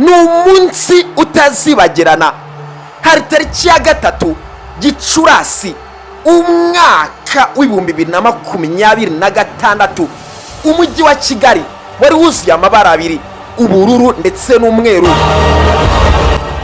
n'umunsi utazibagirana. Hari tariki ya 3 Gicurasi umwaka w'ibihumbi 2026 umujyi wa Kigali wari wuzuye amabara abiri, ubururu ndetse n'umweru.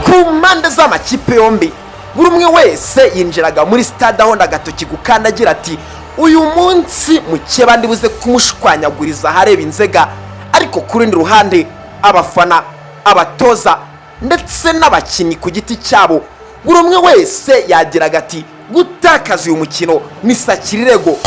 Ku mpande z'amakipe yombi buri umwe wese yinjiraga muri stade aho ndagatoki gukandagira ati uyu munsi mukeba ndibuze kumushwanyaguriza hareba inzega. Ariko ku rundi ruhande abafana, abatoza ndetse n'abakinnyi ku giti cyabo buri umwe wese yagiraga ati gutakaza uyu mukino ni sakirirego.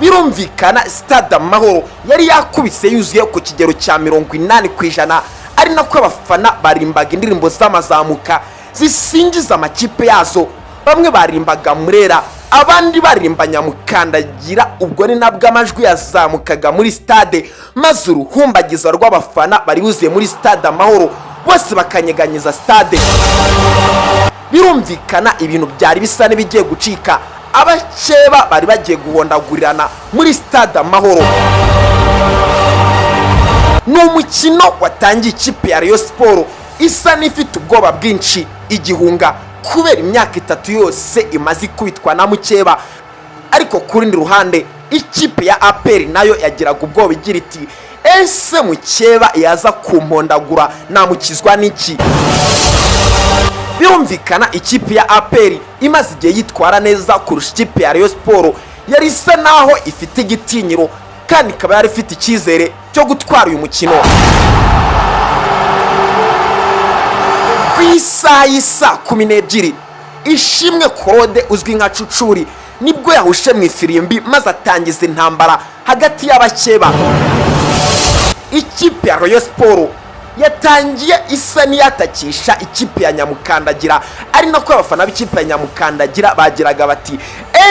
Birumvikana stade Amahoro yari yakubise yuzuye ku kigero cya 80%, ari nako abafana barimbaga indirimbo z'amazamuka zisingiza amakipe yazo. Bamwe barimbaga Murera, abandi barimba Nyamukandagira. Ubwo ni nabwo amajwi yazamukaga muri stade, maze uruhumbagiza rw'abafana bari buzuye muri stade Amahoro bose bakanyeganyeza stade. Birumvikana ibintu byari bisa n'ibigiye gucika. Abakeba bari bagiye guhondagurirana muri stade Amahoro. N'umukino watangiye ikipe ya Rayon Sport isa n'ifite ubwoba bwinshi igihunga kubera imyaka 3 yose imaze kubitwa na mukeba. Ariko ku rundi ruhande ikipe ya APER nayo yagiraga ubwoba igira iti ese mukeba yaza kumpondagura namukizwa n'iki? Birumvikana ikipe ya APER imaze igihe yitwara neza kurusha ikipe ya Rayon Sport, yari isa naho ifite igitinyiro kandi ikaba yari ifite icyizere cyo gutwara uyu mukino. Ku isaha y'isa 12 Ishimwe Claude uzwi nka Cucuri nibwo yahushe mu ifirimbi maze atangiza intambara hagati y'abakeba. Ikipe ya Rayon Sport yatangiye isa niyatakisha ikipe ya Nyamukandagira, ari nako abafana b'ikipe ya Nyamukandagira bagiraga bati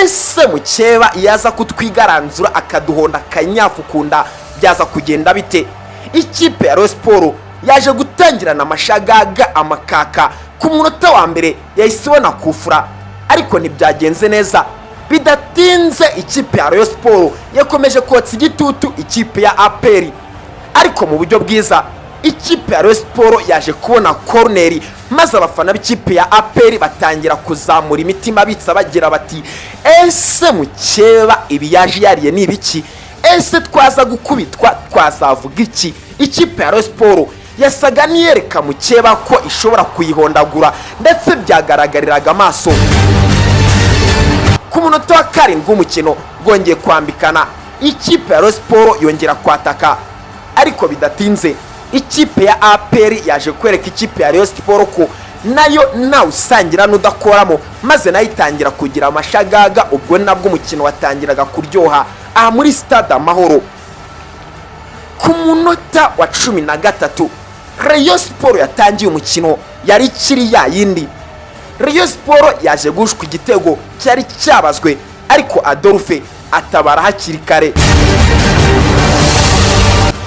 ese mukeba yaza kutwigaranzura akaduhonda kanyafu kunda byaza kugenda bite? Ikipe ya Rayon Sport yaje gutangirana amashagaga amakaka. Ku munota wa mbere yahise ibona kufura, ariko ntibyagenze neza. Bidatinze ikipe ya Rayon Sport yakomeje kotsa igitutu ikipe ya APER, ariko mu buryo bwiza. Ikipe ya Rayon Sport yaje kubona corner, maze abafana b'ikipe ya APER batangira kuzamura imitima bitsa bagira bati ese mukeba ibi yaje yariye ni ibiki? Ese twaza gukubitwa twazavuga iki? Ikipe ya Rayon Sport yasaga niyereka mukeba ko ishobora kuyihondagura, ndetse byagaragariraga amaso. Ku munota wa 7 umukino gongeye kwambikana, ikipe ya Rayon Sport yongera kwataka, ariko bidatinze ikipe ya APER yaje kwereka ikipe ya Rayon Sport ko nayo nta usangira n'udakoramo, maze nayo itangira kugira amashagaga. Ubwo nabwo umukino watangiraga kuryoha aha muri stade Amahoro. Ku munota wa 13 Rayon Sport yatangiye umukino yari kiri ya yindi. Rayon Sport yaje gushwa igitego cyari cyabazwe, ariko Adolphe atabara hakiri kare.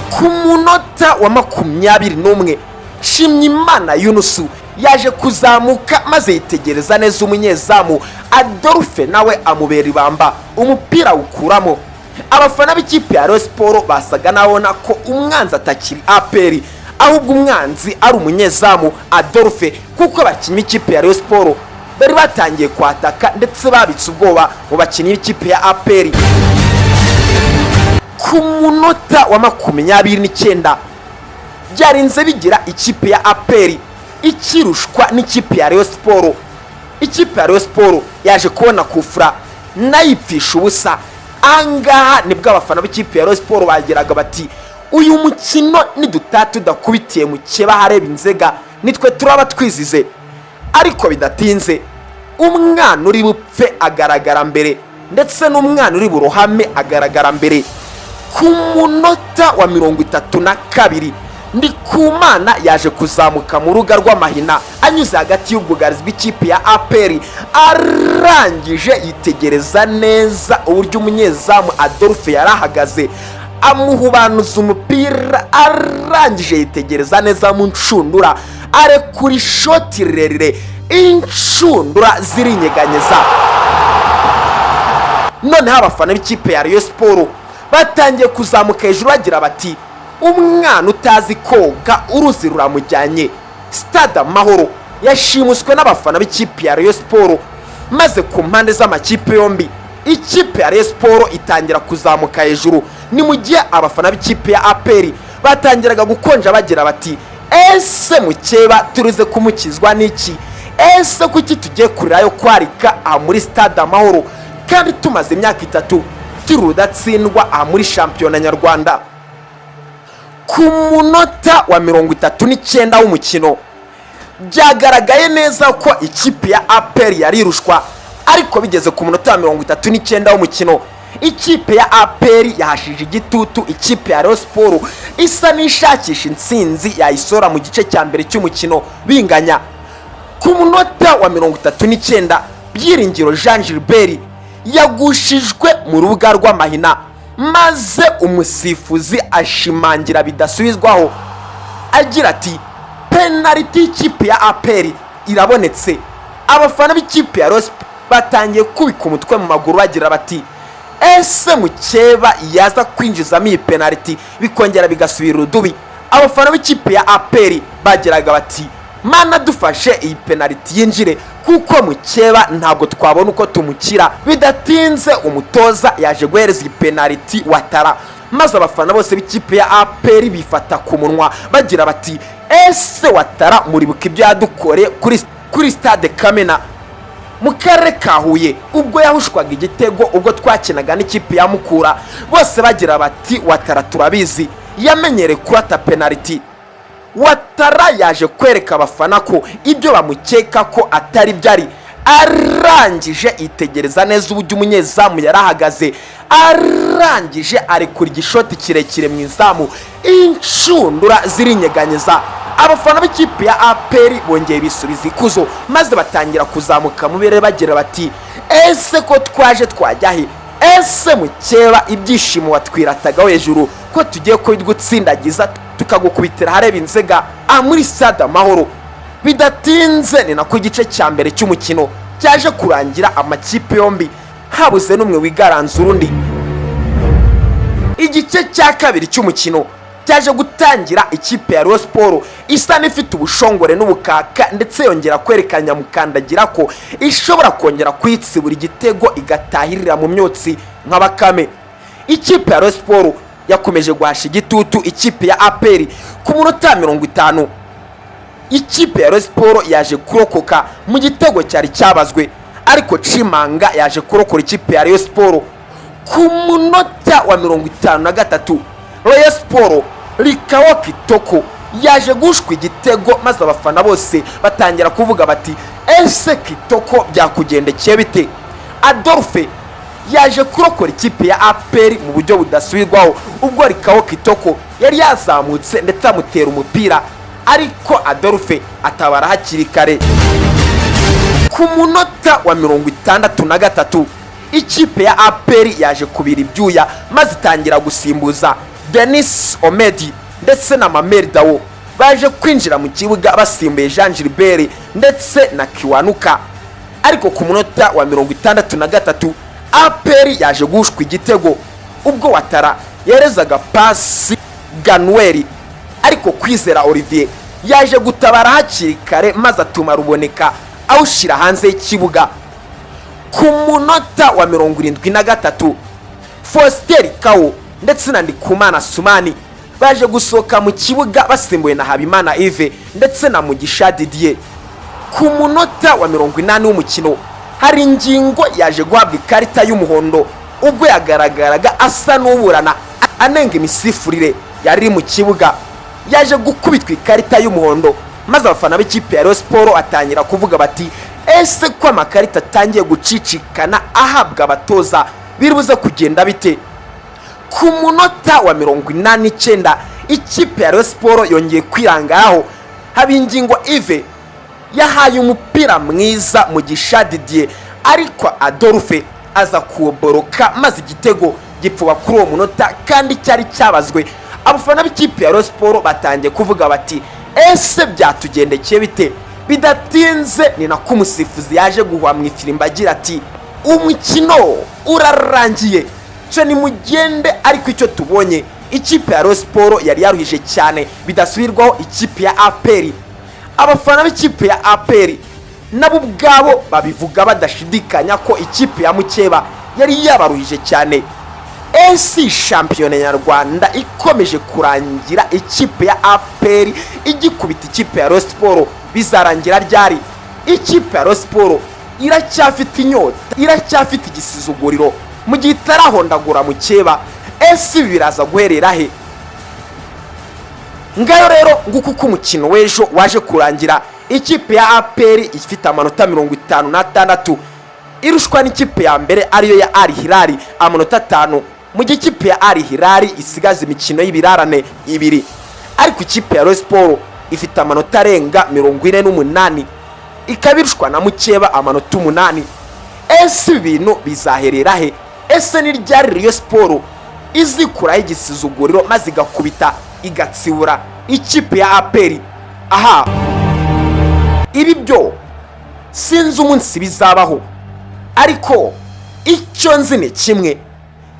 Ku munota wa 21 Shimyimana Yunusu yaje kuzamuka maze yitegereza neza umunyezamu Adolphe, nawe amubera ibamba umupira ukuramo. Abafana b'ikipe ya Rayon Sport basaga nabona ko umwanzi atakiri APER, ahubwo umwanzi ari umunyezamu Adolphe, kuko abakinnyi b'ikipe ya Rayon Sport bari batangiye kwataka ndetse babitse ubwoba mu bakinnyi b'ikipe ya APER. Ku munota wa 29 byarinze bigira ikipe ya APER ikirushwa n'ikipe ya Rayon Sport. Ikipe ya Rayon Sport yaje kubona kufura nayipfisha ubusa. Angaha nibwo abafana b'ikipe ya Rayon Sport bagiraga bati uyu mukino nidutatu dakubitiye mukeba hareba inzega nitwe turaba twizize. Ariko bidatinze umwana uri bupfe agaragara mbere, ndetse n'umwana uri burohame agaragara mbere. Ku munota wa 32 Ndikumana yaje kuzamuka mu ruga rw'amahina anyuze hagati y'ubwugarizi bw'ikipe ya APER, arangije yitegereza neza uburyo umunyezamu Adolphe yarahagaze, amuhubanuza umupira. Arangije yitegereza neza mu nshundura, arekura ishoti rirerire, inshundura zirinyeganyeza. Noneho abafana b'ikipe ya Rayon Sport batangiye kuzamuka hejuru bagira bati umwana utazi koga uruzi ruramujyanye. Stade Amahoro yashimuswe n'abafana b'ikipe ya Rayon Sport, maze ku mpande z'amakipe yombi ikipe ya Rayon Sport itangira kuzamuka hejuru. Ni mu gihe abafana b'ikipe ya APER batangiraga gukonja bagira bati ese mukeba turuze kumukizwa n'iki, ese kuki tugiye kurirayo kwarika muri Stade Amahoro kandi tumaze imyaka 3 turudatsindwa muri shampiyona nyarwanda. Ku munota wa 39 w'umukino byagaragaye neza ko ikipe ya APER yarirushwa, ariko bigeze ku munota wa 39 w'umukino ikipe ya APER yahashije igitutu ikipe ya Rayon Sport isa n'ishakisha intsinzi yayisora mu gice cya mbere cy'umukino binganya. Ku munota wa 39 Byiringiro Jean Gilbert yagushijwe mu rubuga rw'amahina, maze umusifuzi ashimangira bidasubizwaho agira ati penalty y'ikipe ya APER irabonetse. Abafana b'ikipe ya Rayon Sport batangiye kubika umutwe mu maguru bagira bati ese mukeba yaza kwinjizamo iyi penalty bikongera bigasubira urudubi. Abafana b'ikipe ya APER bagiraga bati mana dufashe iyi penalty yinjire kuko mukeba ntabwo twabona uko tumukira. Bidatinze umutoza yaje guhereza iyi penalty Watara, maze abafana bose b'ikipe ya APER bifata ku munwa bagira bati ese Watara muribuka ibyo yadukore kuri Stade Kamena mu karere ka Huye ubwo yahushwaga igitego ubwo twakinaga n'ikipe ya Mukura. Bose bagira bati Watara turabizi yamenyere kurata penalty. Watara yaje kwereka abafana ko ibyo bamukeka ko atari byari, arangije itegereza neza uburyo umunyezamu yarahagaze, arangije arekura igishoti kirekire mu izamu, inshundura zirinyeganyeza. Abafana b'ikipe ya APER bongeye bisubiza ikuzo, maze batangira kuzamuka mu birere bagira bati ese ko twaje twajyahe, ese mukeba ibyishimo watwiratagaho hejuru ko tugiye kubigutsindagiza tukagukubitira hareba inzega muri Stade Amahoro. Bidatinze ni nako igice cya mbere cy'umukino cyaje kurangira amakipe yombi habuze n'umwe wigaranza urundi. Igice cya kabiri cy'umukino cyaje gutangira ikipe ya Rayon Sport isa n'ifite ubushongore n'ubukaka, ndetse yongera kwerekanya mukandagira ko ishobora kongera kwitsibura igitego igatahirira mu myotsi nka Bakame. Ikipe ya Rayon Sport yakomeje guhasha igitutu ikipe ya APER. Ku munota 50 ikipe ya Rayon Sport yaje kurokoka mu gitego cyari cyabazwe, ariko Chimanga yaje kurokora ikipe ya Rayon Sport. Ku munota wa 53 Rayon Sport Likawa Kitoko yaje gushwa igitego, maze abafana bose batangira kuvuga bati ese Kitoko byakugendekeye bite. Adolphe yaje kurokora ikipe ya APER mu buryo budasubirwaho ubwo Likawa Kitoko yari yazamutse ndetse amutera umupira, ariko Adolphe atabara hakiri kare. Ku munota wa 63 ikipe ya APER yaje kubira ibyuya, maze itangira gusimbuza. Denis Omedi ndetse na Mameri Dawo baje kwinjira mu kibuga basimbuye Jean Gilbert ndetse na Kiwanuka. Ariko ku munota wa 63 APER yaje gushwa igitego ubwo Watara yerezaga pasi Ganueli, ariko Kwizera Olivier yaje gutabara hakiri kare maze atuma ruboneka awushira hanze y'ikibuga. Ku munota wa 73 Foster Kawo ndetse na Ndikumana Sumani baje gusohoka mu kibuga basimbuye na Habimana Yves ndetse na Mugisha Didier. Ku munota wa 80 w'umukino hari ingingo yaje guhabwa ikarita y'umuhondo ubwo yagaragaraga asa n'uburana anenga imisifurire yari mu kibuga. Yaje gukubitwa ikarita y'umuhondo, maze abafana b'ikipe ya Rayon Sport atangira kuvuga bati ese ko amakarita atangiye gucicikana ahabwa abatoza biribuze kugenda bite. Ku munota wa 89 ikipe ya Rayon Sport yongeye kwirangaraho. Habingingo Yves yahaye umupira mwiza Mugisha Didier, ariko Adolphe aza kuoboroka maze igitego gipfuba kuri uwo munota kandi cyari cyabazwe. Abafana b'ikipe ya Rayon Sport batangiye kuvuga bati ese byatugendekeye bite. Bidatinze ni nako umusifuzi yaje guhwa mu ifirimba agira ati umukino urarangiye, cyo ni mugende, ariko icyo tubonye ikipe ya Rayon Sport yari yaruhije cyane bidasubirwaho ikipe ya APER. Abafana b'ikipe ya APER nabo ubwabo babivuga badashidikanya ko ikipe ya Mukeba yari yabaruhije cyane. Esi shampiyona nyarwanda ikomeje kurangira ikipe ya APER igikubita ikipe ya Rayon Sport. Bizarangira ryari? Ikipe ya Rayon Sport iracyafite inyota, iracyafite igisizuguriro mu gihe itarahondagura Mukeba. Esi biraza guherera he? Ngayo rero nguko kumukino w'ejo waje kurangira ikipe ya APER ifite amanota 56 irushwa n'ikipe ya mbere ariyo ya Al Hilal amanota 5, mu gihe ikipe ya Al Hilal isigaza imikino y'ibirarane 2. Ariko ikipe ya Rayon Sport ifite amanota arenga 48 ikabirushwa na Mukeba amanota 8. Ese ibintu bizaherera he? Ese ni ryari Rayon Sport izikuraho igisizuguriro maze igakubita igatsibura ikipe ya APER? Aha, ibi byo sinzi umunsi bizabaho, ariko icyo nzi ni kimwe: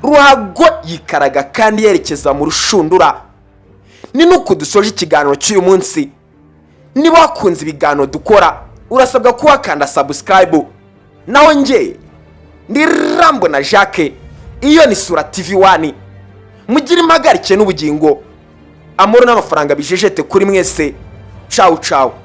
ruhago yikaraga kandi yerekeza mu rushundura. Ni nuko dusoje ikiganiro cy'uyu munsi. Niba wakunze ibiganiro dukora, urasabwa kuba kanda subscribe. Naho nge ndi Rambo na Jacques, iyo ni Sura TV 1. Mugire impagarike n'ubugingo, amoro n'amafaranga bijejete kuri mwese. Ciao ciao.